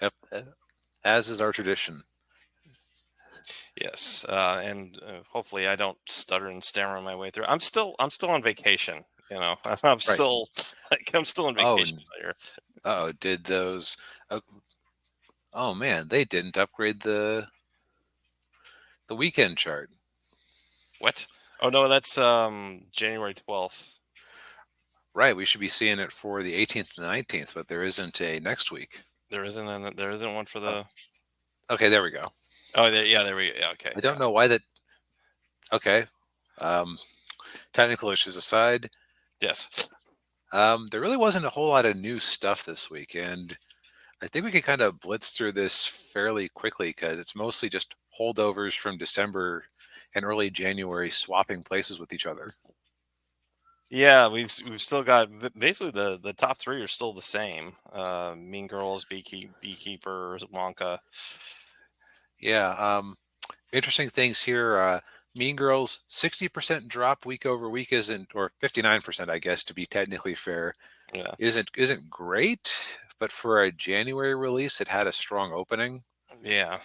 Yep. As is our tradition. Yes, and hopefully I don't stutter and stammer my way through. I'm still on vacation. I'm Right. still I'm still on Oh, vacation here. oh, did those? Oh, oh man, they didn't upgrade the weekend chart. What? Oh no, that's January 12th. Right, we should be seeing it for the 18th and the 19th, but there isn't a next week. There isn't one for Oh, the. okay, there we go. Oh, there we go. Yeah, okay, I don't yeah. know why that. Okay, um, technical issues aside, Yes. there really wasn't a whole lot of new stuff this week, and I think we could kind of blitz through this fairly quickly because it's mostly just holdovers from December and early January swapping places with each other. Yeah, we've still got basically the top three are still the same. Mean Girls, Beekeeper, Wonka. Yeah, interesting things here. Mean Girls, 60% drop week over week isn't, or 59%, I guess, to be technically fair, Yeah, isn't great. But for a January release, it had a strong opening. yeah,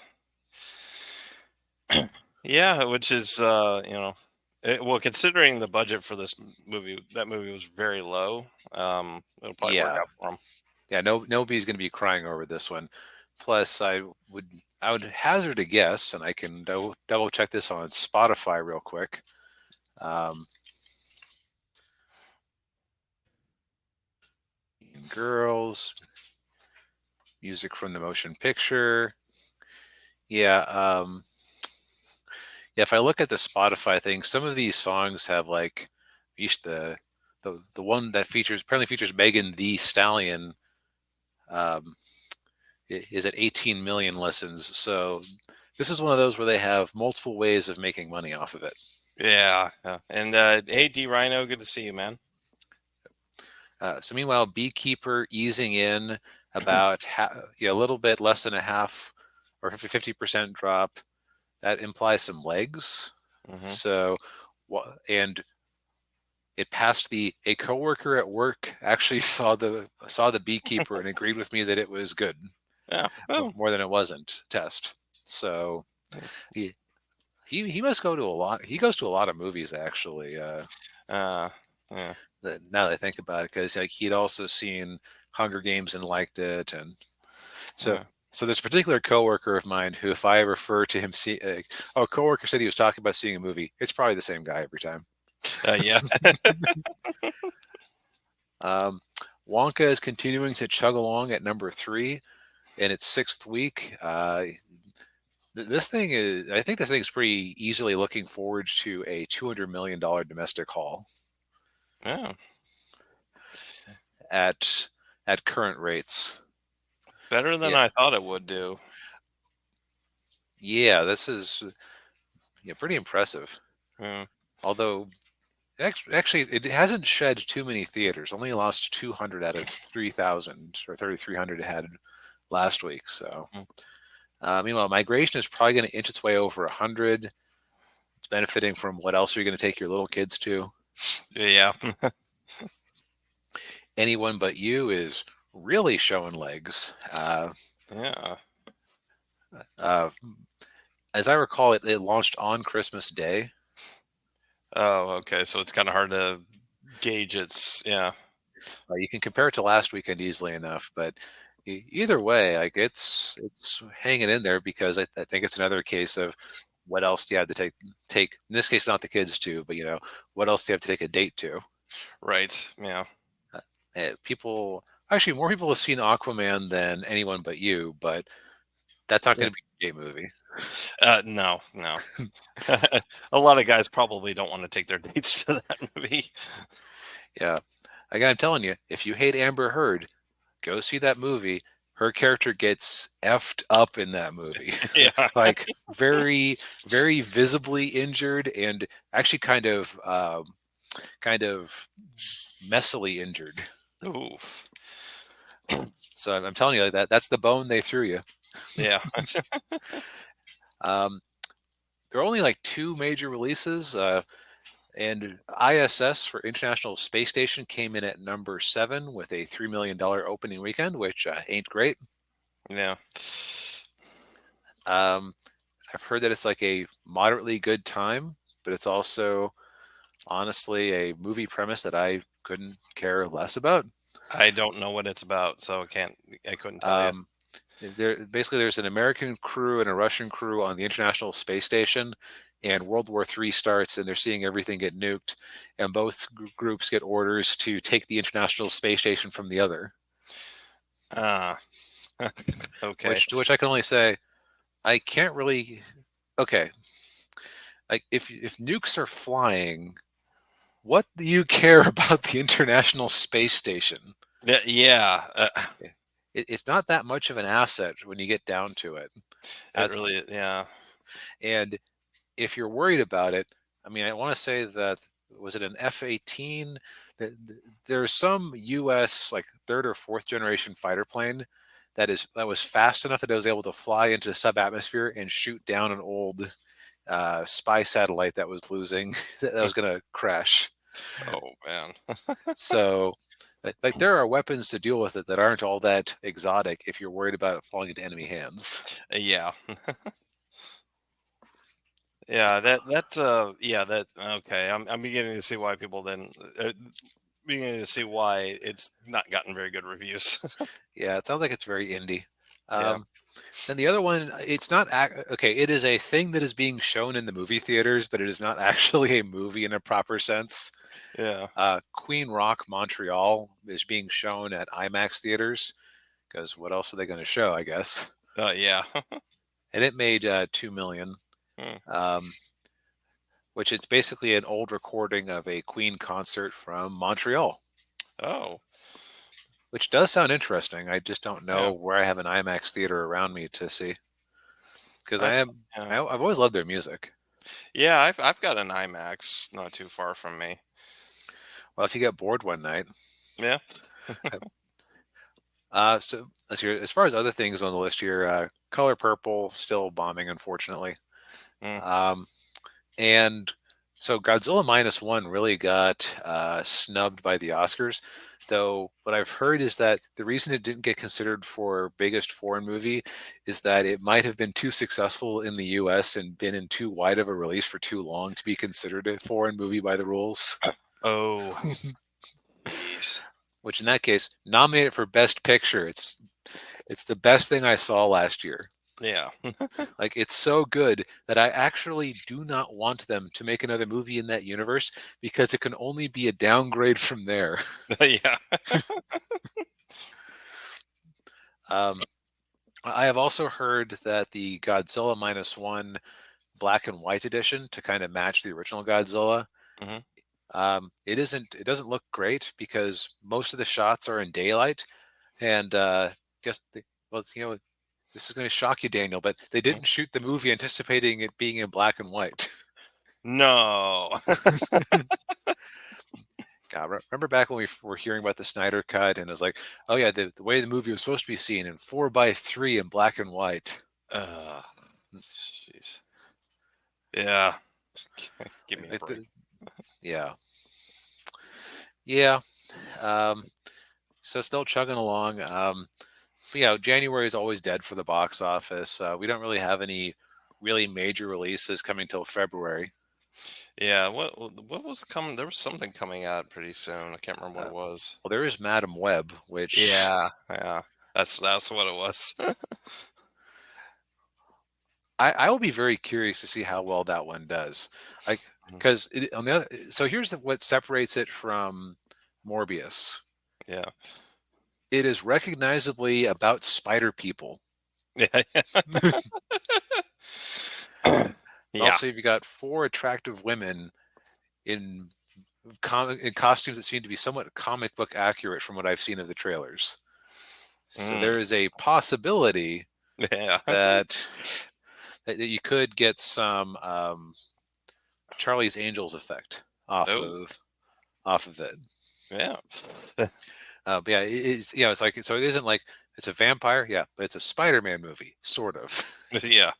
yeah. Which is well, considering the budget for this movie, that movie was very low. It'll probably work Yeah, out for them. yeah. No, nobody's going to be crying over this one. Plus, would I would hazard a guess, and I can double check this on Spotify real quick. Um, Mean Girls, music from the motion picture. Yeah, yeah. If I look at the Spotify thing, some of these songs have like, each the one that apparently features Megan the Stallion, um, is at 18 million listens. So this is one of those where they have multiple ways of making money off of it. Yeah, yeah. And hey, D Rhino, good to see you, man. So meanwhile, Beekeeper easing in about yeah, a little bit less than a half or 50% drop. That implies some legs. Hmm. So, and it passed the a coworker at work actually saw the Beekeeper and agreed with me that it was good, Yeah. Well. more than it wasn't test. So he he must go to a lot. He goes to a lot of movies actually. Uh, yeah. Now that I think about it, because like he'd also seen Hunger Games and liked it, and so Yeah. so this particular coworker of mine who, if I refer to him, oh, a coworker said he was talking about seeing a movie. It's probably the same guy every time. Yeah. Um, Wonka is continuing to chug along at number 3 in its 6th week. This thing is, I think this thing is pretty easily looking forward to a $200 million domestic haul Yeah. at current rates. Better than Yeah, I thought it would do. yeah, this is, yeah, pretty impressive. Yeah. Although actually, it hasn't shed too many theaters. Only lost 200 out of 3,000 or 3,300 it had last week. So, Mm. meanwhile, Migration is probably going to inch its way over 100. It's benefiting from what else are you going to take your little kids to? Yeah. Anyone But You is really showing legs. Yeah. Uh, as I recall, it launched on Christmas Day. Oh, okay. So it's kind of hard to gauge its. Yeah. You can compare it to last weekend easily enough, but either way, like it's hanging in there because I think it's another case of what else do you have to take in this case, not the kids to, but what else do you have to take a date to? Right. Yeah. Uh, People, actually, more people have seen Aquaman than Anyone But You, but that's not Yeah. going to be a gay movie. No. No. A lot of guys probably don't want to take their dates to that movie. Yeah, again, I'm telling you, if you hate Amber Heard, go see that movie. Her character gets effed up in that movie. Yeah. Like very, very visibly injured and actually kind of messily injured. Oof. So I'm telling you that's the bone they threw you. Yeah. Um, there are only like 2 major releases, and ISS for International Space Station came in at number 7 with a $3 million opening weekend, which ain't great. Yeah. Um, I've heard that it's like a moderately good time, but it's also honestly a movie premise that I couldn't care less about. I don't know what it's about, so I couldn't tell you. Um, there's an American crew and a Russian crew on the International Space Station, and World War III starts, and they're seeing everything get nuked, and both groups get orders to take the International Space Station from the other. Ah, okay. Which I can only say I can't really. Okay, like if nukes are flying, what do you care about the International Space Station? Yeah, yeah. It's not that much of an asset when you get down to it. It Uh, really, yeah, and if you're worried about it, I mean, I want to say that was it an F-18? There's some U.S. like third or fourth generation fighter plane that was fast enough that it was able to fly into sub-atmosphere and shoot down an old spy satellite that was losing that was going to crash. oh man. So, like, there are weapons to deal with it that aren't all that exotic if you're worried about it falling into enemy hands. Yeah. Yeah, yeah, that okay. I'm beginning to see why people then beginning to see why it's not gotten very good reviews. Yeah, it sounds like it's very indie. Yeah. Um, Then the other one, it's not okay. It is a thing that is being shown in the movie theaters, but it is not actually a movie in a proper sense. Yeah. Queen Rock Montreal is being shown at IMAX theaters because what else are they going to show? I guess, Yeah. and it made 2 million, Hmm. um, which it's basically an old recording of a Queen concert from Montreal, Oh, which does sound interesting. I just don't know yeah. where I have an IMAX theater around me to see because I yeah. I've always loved their music. Yeah, I've got an IMAX not too far from me. Well, if you get bored one night. Yeah. So let's hear. As far as other things on the list here, Color Purple still bombing, unfortunately. Mm. Um, and so Godzilla minus one really got snubbed by the Oscars. Though what I've heard is that the reason it didn't get considered for biggest foreign movie is that it might have been too successful in the U.S. and been in too wide of a release for too long to be considered a foreign movie by the rules. Oh, jeez. Which in that case, nominate it for Best Picture. It's the best thing I saw last year. Yeah. Like it's so good that I actually do not want them to make another movie in that universe because it can only be a downgrade from there. Yeah. Um, I have also heard that the Godzilla minus one black and white edition to kind of match the original Godzilla. Hmm. It doesn't look great because most of the shots are in daylight and just well, this is going to shock you, Daniel, but they didn't shoot the movie anticipating it being in black and white. No. God, remember back when we were hearing about the Snyder Cut, and it was like, oh yeah, the way the movie was supposed to be seen in 4:3 in black and white. Uh, jeez. Yeah. Give me a Like break. yeah, yeah. Um, so still chugging along. But yeah, January is always dead for the box office. We don't really have any really major releases coming till February. Yeah. What was coming? There was something coming out pretty soon. I can't remember what Uh, it was. well, there is Madam Web, which Yeah. Yeah. That's what it was. I will be very curious to see how well that one does. Like, because on the other, so here's what separates it from Morbius. Yeah. It is recognizably about spider people. Yeah. But Yeah. also, you've got four attractive women in in costumes that seem to be somewhat comic book accurate from what I've seen of the trailers. So Mm. there is a possibility Yeah. that that you could get some Charlie's Angels effect Oh. off of it. Yeah. But yeah, it's it's like so it isn't like it's a vampire, yeah, but it's a Spider-Man movie, sort of. Yeah.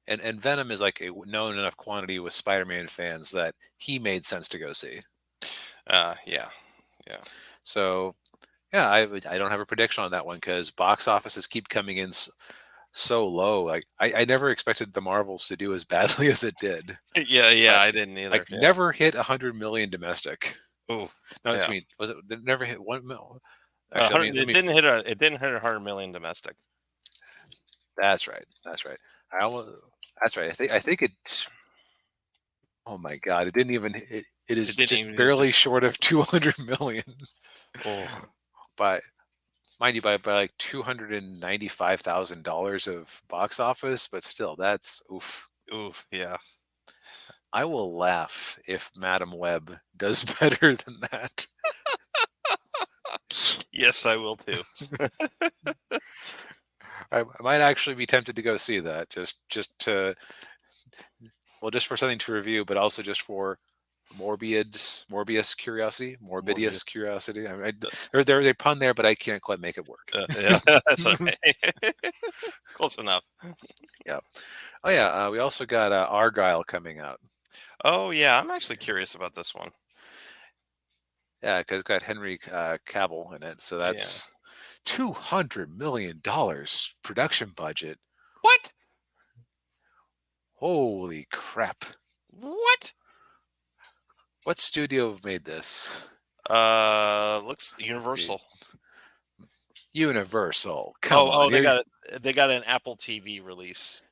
And Venom is like a known enough quantity with Spider-Man fans that he made sense to go see. Yeah. Yeah. So Yeah, I don't have a prediction on that one because box offices keep coming in so low. Like I never expected the Marvels to do as badly as it did. Yeah, yeah, Like I didn't either. like Yeah. never hit 100 million domestic. Ooh, No, I yeah. mean, was it never hit 1 mil? A Actually, hundred. It didn't hit 100 million domestic. that's right. That's right. I almost, that's right. I think it. Oh my God! It didn't even. It is It didn't just even hit. barely short of 200 million. Oh, By mind you, by like $295,000 of box office, but still, that's oof. ooh, yeah. I will laugh if Madam Web does better than that. Yes, I will too. I might actually be tempted to go see that just to well, just for something to review, but also just for Morbius curiosity, Morbius. Morbidius curiosity. Uh, They're they pun there, but I can't quite make it work. yeah, that's okay. Close enough. Yeah. Oh yeah. We also got Argyle coming out. Oh yeah, I'm actually curious about this one. Yeah, because it's got Henry Cavill in it, so Yeah. that's $200 million production budget. What? Holy crap! What? What studio made this? Looks Let's see. Universal. Universal. Come Oh, on, they here. got it. They got an Apple TV release.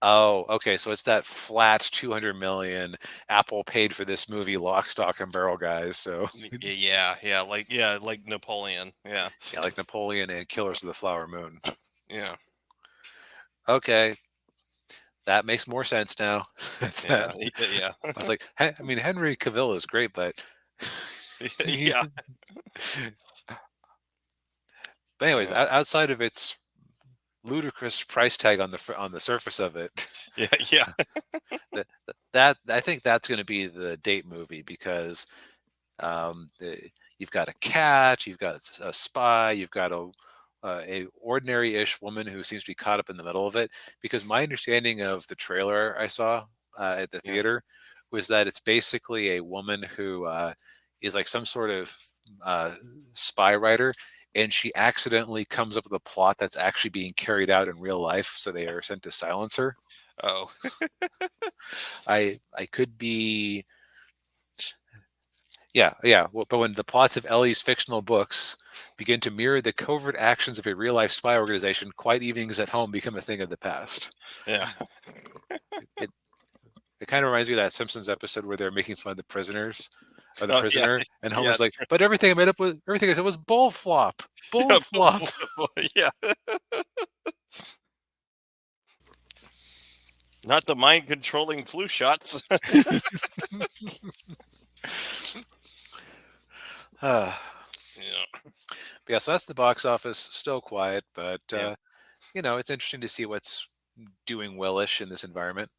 Oh, okay. So it's that flat 200 million. Apple paid for this movie, Lock, Stock, and Barrel, guys. So Yeah, yeah, like Napoleon. Yeah, yeah, like Napoleon and Killers of the Flower Moon. yeah, Okay, that makes more sense now. yeah, That yeah, I was like, I mean, Henry Cavill is great, but yeah, he's. But anyways, yeah, outside of its ludicrous price tag on on the surface of it, yeah, yeah. that I think that's going to be the date movie because you've got a cat, you've got a spy, you've got a ordinary-ish woman who seems to be caught up in the middle of it. Because my understanding of the trailer I saw at the Yeah. theater was that it's basically a woman who is like some sort of uh, spy writer, and she accidentally comes up with a plot that's actually being carried out in real life, so they are sent to silence her. Oh, I could be Yeah, yeah. But when the plots of Ellie's fictional books begin to mirror the covert actions of a real life spy organization, quiet evenings at home become a thing of the past. yeah. It it kind of reminds me of that Simpsons episode where they're making fun of the prisoners or the Oh, yeah, prisoner, and yeah, Homer's like, "But everything I made up with everything I said was bull flop, bull yeah, flop." yeah. Not the mind controlling flu shots. But Yeah, yeah, so that's the box office. Still quiet, but yeah. it's interesting to see what's doing wellish in this environment.